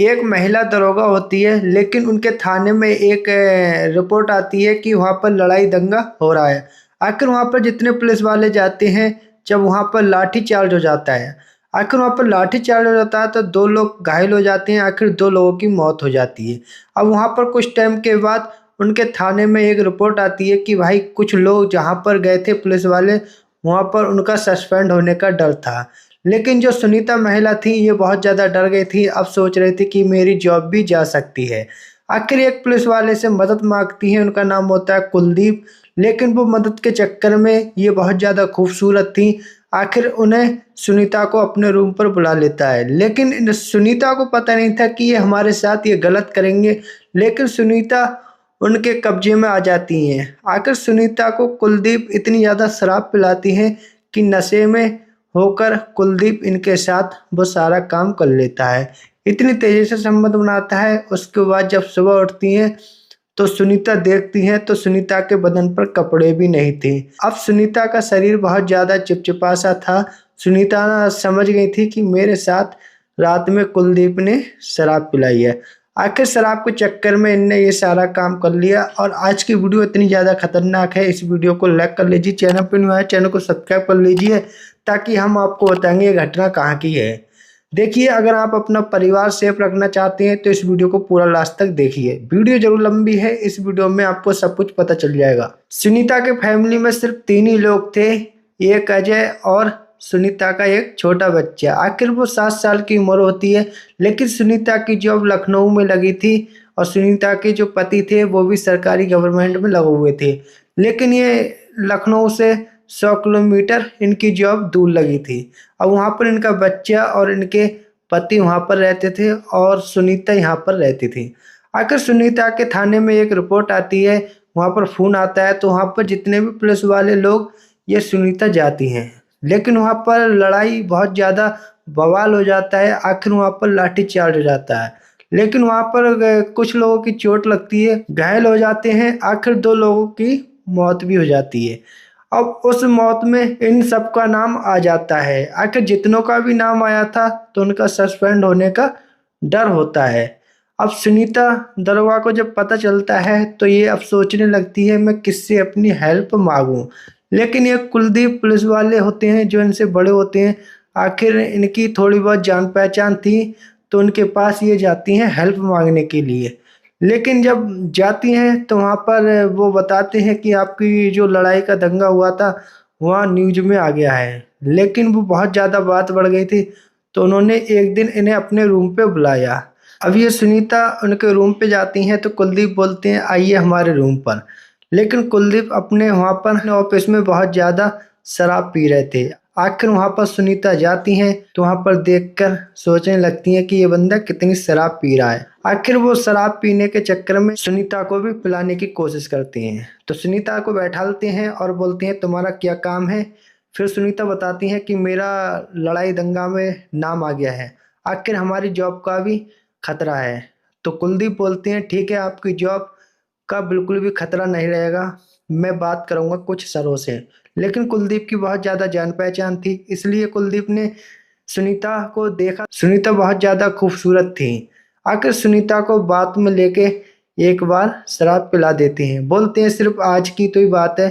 एक महिला दरोगा होती है, लेकिन उनके थाने में एक रिपोर्ट आती है कि वहाँ पर लड़ाई दंगा हो रहा है। आखिर वहाँ पर जितने पुलिस वाले जाते हैं, जब वहाँ पर लाठी चार्ज हो जाता है, आखिर वहाँ पर लाठी चार्ज हो जाता है तो 2 लोग घायल हो जाते हैं। आखिर 2 लोगों की मौत हो जाती है। अब वहाँ पर कुछ टाइम के बाद उनके थाने में एक रिपोर्ट आती है कि भाई कुछ लोग जहाँ पर गए थे पुलिस वाले, वहाँ पर उनका सस्पेंड होने का डर था। लेकिन जो सुनीता महिला थी ये बहुत ज़्यादा डर गई थी। अब सोच रही थी कि मेरी जॉब भी जा सकती है। आखिर एक पुलिस वाले से मदद मांगती है, उनका नाम होता है कुलदीप। लेकिन वो मदद के चक्कर में ये बहुत ज़्यादा खूबसूरत थी। आखिर उन्हें सुनीता को अपने रूम पर बुला लेता है, लेकिन सुनीता को पता नहीं था कि ये हमारे साथ ये गलत करेंगे। लेकिन सुनीता उनके कब्जे में आ जाती हैं। आखिर सुनीता को कुलदीप इतनी ज़्यादा शराब पिलाती हैं कि नशे में होकर कुलदीप इनके साथ वो सारा काम कर लेता है। इतनी तेज़ी से संबंध बनाता है। उसके बाद जब सुबह उठती हैं तो सुनीता देखती हैं तो सुनीता के बदन पर कपड़े भी नहीं थे। अब सुनीता का शरीर बहुत ज़्यादा चिपचिपा सा था। सुनीता समझ गई थी कि मेरे साथ रात में कुलदीप ने शराब पिलाई है। आखिर शराब के चक्कर में इनने ये सारा काम कर लिया। और आज की वीडियो इतनी ज़्यादा खतरनाक है, इस वीडियो को लाइक कर लीजिए, चैनल पर न्यू है चैनल को सब्सक्राइब कर लीजिए, ताकि हम आपको बताएंगे ये घटना कहाँ की है। देखिए, अगर आप अपना परिवार सेफ रखना चाहते हैं तो इस वीडियो को पूरा लास्ट तक देखिए। वीडियो जरूर लंबी है, इस वीडियो में आपको सब कुछ पता चल जाएगा। सुनीता के फैमिली में सिर्फ 3 ही लोग थे, एक अजय और सुनीता का एक छोटा बच्चा। आखिर वो 7 साल की उम्र होती है। लेकिन सुनीता की जॉब लखनऊ में लगी थी और सुनीता के जो पति थे वो भी सरकारी गवर्नमेंट में लगे हुए थे। लेकिन ये लखनऊ से 100 किलोमीटर इनकी जॉब दूर लगी थी। अब वहाँ पर इनका बच्चा और इनके पति वहाँ पर रहते थे और सुनीता यहाँ पर रहती थी। आखिर सुनीता के थाने में एक रिपोर्ट आती है, वहाँ पर फ़ोन आता है, तो वहाँ पर जितने भी पुलिस वाले लोग ये सुनीता जाती हैं। लेकिन वहाँ पर लड़ाई बहुत ज़्यादा बवाल हो जाता है। आखिर वहाँ पर लाठी चार्ज हो जाता है। लेकिन वहाँ पर कुछ लोगों की चोट लगती है, घायल हो जाते हैं। आखिर 2 लोगों की मौत भी हो जाती है। अब उस मौत में इन सब का नाम आ जाता है। आखिर जितनों का भी नाम आया था तो उनका सस्पेंड होने का डर होता है। अब सुनीता दरोगा को जब पता चलता है तो ये अब सोचने लगती है मैं किससे अपनी हेल्प मांगूं। लेकिन ये कुलदीप पुलिस वाले होते हैं जो इनसे बड़े होते हैं। आखिर इनकी थोड़ी बहुत जान पहचान थी तो उनके पास ये जाती हैं हेल्प मांगने के लिए। लेकिन जब जाती हैं तो वहाँ पर वो बताते हैं कि आपकी जो लड़ाई का दंगा हुआ था वहाँ न्यूज में आ गया है। लेकिन वो बहुत ज़्यादा बात बढ़ गई थी तो उन्होंने एक दिन इन्हें अपने रूम पे बुलाया। अब ये सुनीता उनके रूम पे जाती हैं तो कुलदीप बोलते हैं आइए हमारे रूम पर। लेकिन कुलदीप अपने वहाँ पर ऑफिस में बहुत ज़्यादा शराब पी रहे थे। आखिर वहाँ पर सुनीता जाती हैं तो वहाँ पर देखकर सोचने लगती हैं कि ये बंदा कितनी शराब पी रहा है। आखिर वो शराब पीने के चक्कर में सुनीता को भी पिलाने की कोशिश करती हैं। तो सुनीता को बैठालते हैं और बोलती हैं तुम्हारा क्या काम है। फिर सुनीता बताती हैं कि मेरा लड़ाई दंगा में नाम आ गया है, आखिर हमारी जॉब का भी खतरा है। तो कुलदीप बोलते हैं ठीक है, आपकी जॉब का बिल्कुल भी खतरा नहीं रहेगा, मैं बात करूंगा कुछ सरों से। लेकिन कुलदीप की बहुत ज़्यादा जान पहचान थी, इसलिए कुलदीप ने सुनीता को देखा। सुनीता बहुत ज़्यादा खूबसूरत थी। आखिर सुनीता को बात में लेके एक बार शराब पिला देते हैं। बोलते हैं सिर्फ आज की तो ही बात है।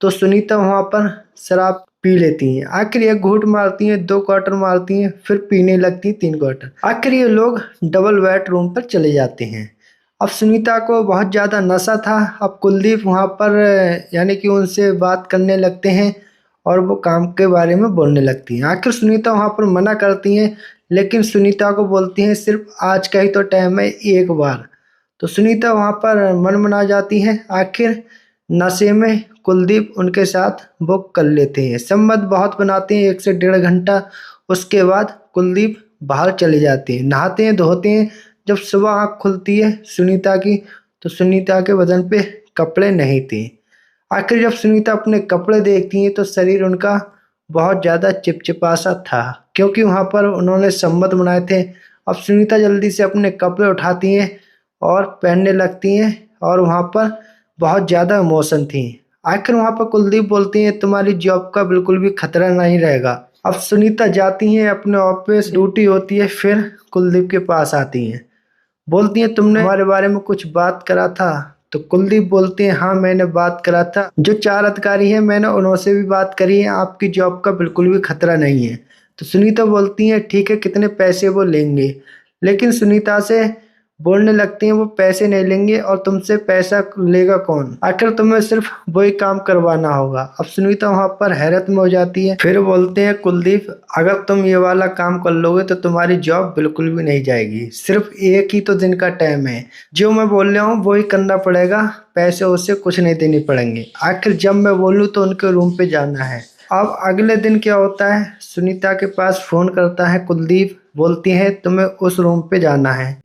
तो सुनीता वहाँ पर शराब पी लेती हैं। आखिर 1 घूंट मारती हैं, 2 क्वार्टर मारती हैं, फिर पीने लगती हैं 3 क्वार्टर। आखिर ये लोग डबल बेडरूम पर चले जाते हैं। अब सुनीता को बहुत ज़्यादा नशा था। अब कुलदीप वहाँ पर यानी कि उनसे बात करने लगते हैं और वो काम के बारे में बोलने लगती हैं। आखिर सुनीता वहाँ पर मना करती हैं, लेकिन सुनीता को बोलती हैं सिर्फ आज का ही तो टाइम है, एक बार। तो सुनीता वहाँ पर मन मना जाती हैं। आखिर नशे में कुलदीप उनके साथ बुक कर लेते हैं। संबंध बहुत बनाते हैं 1 से 1.5 घंटा। उसके बाद कुलदीप बाहर चले जाते हैं, नहाते हैं, धोते हैं। जब सुबह आँख खुलती है सुनीता की तो सुनीता के बदन पे कपड़े नहीं थे। आखिर जब सुनीता अपने कपड़े देखती हैं तो शरीर उनका बहुत ज़्यादा चिपचिपा सा था, क्योंकि वहाँ पर उन्होंने संबंध बनाए थे। अब सुनीता जल्दी से अपने कपड़े उठाती हैं और पहनने लगती हैं और वहाँ पर बहुत ज़्यादा इमोशन थी। आखिर वहाँ पर कुलदीप बोलती हैं तुम्हारी जॉब का बिल्कुल भी खतरा नहीं रहेगा। अब सुनीता जाती हैं, अपने ऑफिस ड्यूटी होती है, फिर कुलदीप के पास आती हैं। बोलती है तुमने हमारे बारे में कुछ बात करा था? तो कुलदीप बोलते हैं हाँ मैंने बात करा था, जो 4 अधिकारी हैं मैंने उनसे भी बात करी है, आपकी जॉब का बिल्कुल भी खतरा नहीं है। तो सुनीता बोलती है ठीक है, कितने पैसे वो लेंगे? लेकिन सुनीता से बोलने लगती हैं वो पैसे नहीं लेंगे और तुमसे पैसा लेगा कौन, आखिर तुम्हें सिर्फ वही काम करवाना होगा। अब सुनीता वहां पर हैरत में हो जाती है। फिर बोलते हैं कुलदीप अगर तुम ये वाला काम कर लोगे तो तुम्हारी जॉब बिल्कुल भी नहीं जाएगी, सिर्फ एक ही तो दिन का टाइम है, जो मैं बोल रहा हूँ वही करना पड़ेगा, पैसे उससे कुछ नहीं देने पड़ेंगे, आखिर जब मैं बोलूँ तो उनके रूम पे जाना है। अब अगले दिन क्या होता है, सुनीता के पास फोन करता है कुलदीप, बोलती है तुम्हें उस रूम पे जाना है।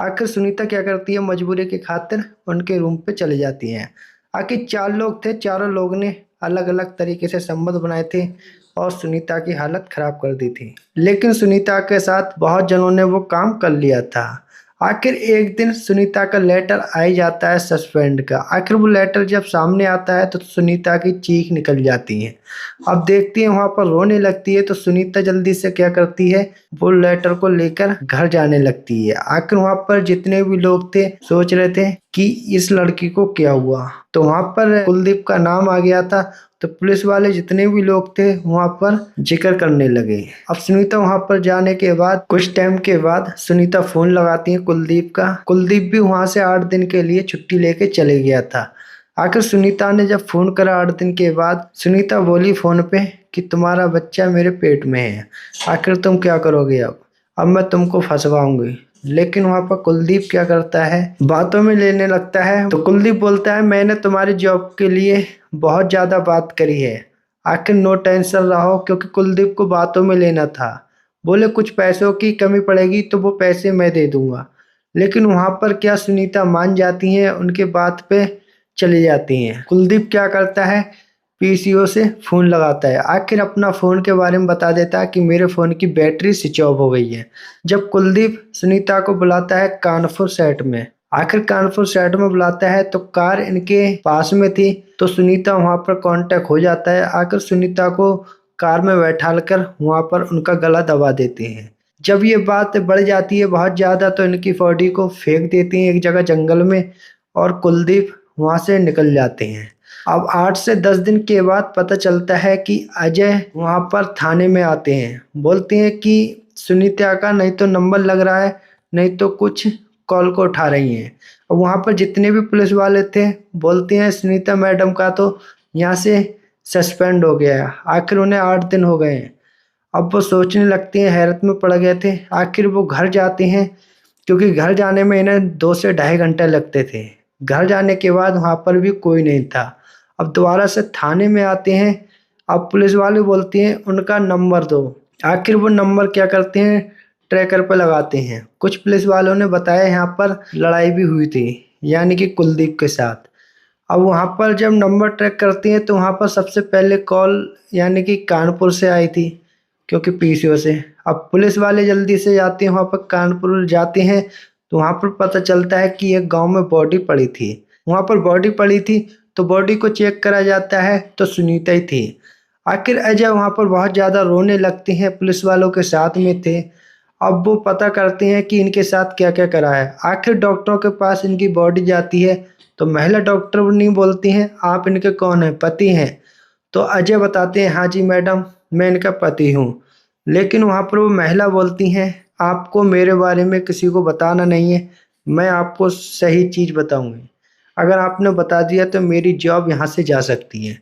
आखिर सुनीता क्या करती है, मजबूरी की खातिर उनके रूम पे चली जाती है। आखिर 4 लोग थे, चारों लोग ने अलग अलग तरीके से संबंध बनाए थे और सुनीता की हालत खराब कर दी थी, लेकिन सुनीता के साथ बहुत जनों ने वो काम कर लिया था। आखिर एक दिन सुनीता का लेटर आ ही जाता है सस्पेंड का। आखिर वो लेटर जब सामने आता है तो सुनीता की चीख निकल जाती है। अब देखती है वहां पर रोने लगती है, तो सुनीता जल्दी से क्या करती है, वो लेटर को लेकर घर जाने लगती है। आखिर वहां पर जितने भी लोग थे सोच रहे थे कि इस लड़की को क्या हुआ, तो वहां पर कुलदीप का नाम आ गया था। तो पुलिस वाले जितने भी लोग थे वहां पर जिक्र करने लगे। अब सुनीता वहां पर जाने के बाद कुछ टाइम के बाद सुनीता फोन लगाती है कुलदीप का। कुलदीप भी वहां से 8 दिन के लिए छुट्टी लेके चले गया था। आखिर सुनीता ने जब फोन करा 8 दिन के बाद, सुनीता बोली फोन पे कि तुम्हारा बच्चा मेरे पेट में है, आखिर तुम क्या करोगे? अब मैं तुमको फंसवाऊंगी। लेकिन वहां पर कुलदीप क्या करता है, बातों में लेने लगता है। तो कुलदीप बोलता है मैंने तुम्हारी जॉब के लिए बहुत ज्यादा बात करी है, आखिर नो टेंशन रहो, क्योंकि कुलदीप को बातों में लेना था। बोले कुछ पैसों की कमी पड़ेगी तो वो पैसे मैं दे दूंगा। लेकिन वहां पर क्या सुनीता मान जाती है, उनके बात पे चली जाती हैं। कुलदीप क्या करता है, पीसीओ से फोन लगाता है, आखिर अपना फोन के बारे में बता देता है कि मेरे फोन की बैटरी स्विच ऑफ हो गई है। जब कुलदीप सुनीता को बुलाता है कानपुर सेट में, आखिर कानपुर सेट में बुलाता है तो कार इनके पास में थी, तो सुनीता वहां पर कांटेक्ट हो जाता है। आखिर सुनीता को कार में बैठा कर वहां पर उनका गला दबा देते हैं। जब ये बात बढ़ जाती है बहुत ज्यादा तो इनकी बॉडी को फेंक देती हैं एक जगह जंगल में और कुलदीप वहां से निकल जाते हैं। अब 8 से 10 दिन के बाद पता चलता है कि अजय वहां पर थाने में आते हैं। बोलते हैं कि सुनीता का नहीं तो नंबर लग रहा है, नहीं तो कुछ कॉल को उठा रही हैं। और वहां पर जितने भी पुलिस वाले थे बोलते हैं सुनीता मैडम का तो यहाँ से सस्पेंड हो गया है, आखिर उन्हें 8 दिन हो गए हैं। अब वो सोचने लगते हैं, हैरत में पड़ गए थे। आखिर वो घर जाते हैं, क्योंकि घर जाने में इन्हें 2 से ढाई घंटे लगते थे। घर जाने के बाद वहां पर भी कोई नहीं था। अब दोबारा से थाने में आते हैं। अब पुलिस वाले बोलते हैं उनका नंबर दो। आखिर वो नंबर क्या करते हैं, ट्रैकर पर लगाते हैं। कुछ पुलिस वालों ने बताया यहाँ पर लड़ाई भी हुई थी, यानी कि कुलदीप के साथ। अब वहां पर जब नंबर ट्रैक करते हैं तो वहां पर सबसे पहले कॉल यानी कि कानपुर से आई थी, क्योंकि पीसीओ से। अब पुलिस वाले जल्दी से जाते हैं वहां पर, कानपुर जाते हैं तो वहां पर पता चलता है कि एक गांव में बॉडी पड़ी थी। वहां पर बॉडी पड़ी थी तो बॉडी को चेक करा जाता है तो सुनीता ही थी। आखिर अजय वहां पर बहुत ज्यादा रोने लगते हैं, पुलिस वालों के साथ में थे। अब वो पता करते हैं कि इनके साथ क्या क्या करा है। आखिर डॉक्टरों के पास इनकी बॉडी जाती है तो महिला डॉक्टर नहीं बोलती हैं आप इनके कौन है, पति हैं? तो अजय बताते हैं हाँ जी मैडम मैं इनका पति हूँ। लेकिन वहां पर वो महिला बोलती हैं आपको मेरे बारे में किसी को बताना नहीं है, मैं आपको सही चीज बताऊंगी, अगर आपने बता दिया तो मेरी जॉब यहाँ से जा सकती है।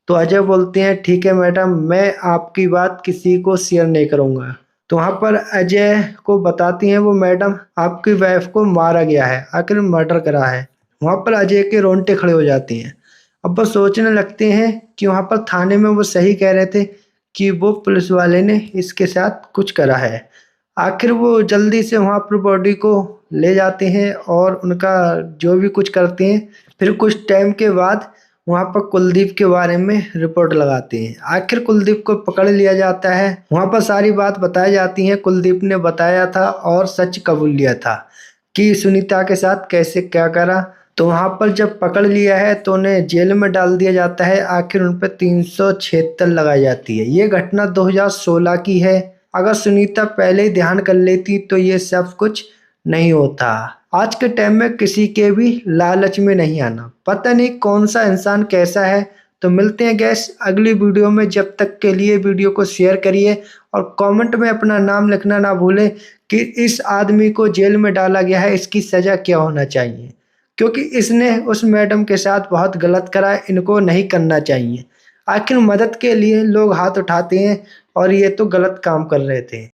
तो अजय बोलते हैं ठीक है मैडम, मैं आपकी बात किसी को शेयर नहीं करूंगा। तो वहां पर अजय को बताती हैं वो मैडम आपकी वाइफ को मारा गया है, आखिर मर्डर करा है। वहां पर अजय के रोंगटे खड़े हो जाते हैं। अब वो सोचने लगते हैं कि वहां पर थाने में वो सही कह रहे थे कि वो पुलिस वाले ने इसके साथ कुछ करा है। आखिर वो जल्दी से वहां पर बॉडी को ले जाते हैं और उनका जो भी कुछ करते हैं। फिर कुछ टाइम के बाद वहां पर कुलदीप के बारे में रिपोर्ट लगाते हैं। आखिर कुलदीप को पकड़ लिया जाता है। वहां पर सारी बात बताई जाती है, कुलदीप ने बताया था और सच कबूल लिया था कि सुनीता के साथ कैसे क्या करा। तो वहां पर जब पकड़ लिया है तो उन्हें जेल में डाल दिया जाता है। आखिर उन पर 376 लगाई जाती है। ये घटना 2016 की है। अगर सुनीता पहले ही ध्यान कर लेती तो ये सब कुछ नहीं होता। आज के टाइम में किसी के भी लालच में नहीं आना। पता नहीं कौन सा इंसान कैसा है। तो मिलते हैं गैस अगली वीडियो में। जब तक के लिए वीडियो को शेयर करिए और कमेंट में अपना नाम लिखना ना भूलें कि इस आदमी को जेल में डाला गया है, इसकी सज़ा क्या होना चाहिए, क्योंकि इसने उस मैडम के साथ बहुत गलत करा है, इनको नहीं करना चाहिए। आखिर मदद के लिए लोग हाथ उठाते हैं और ये तो गलत काम कर रहे थे।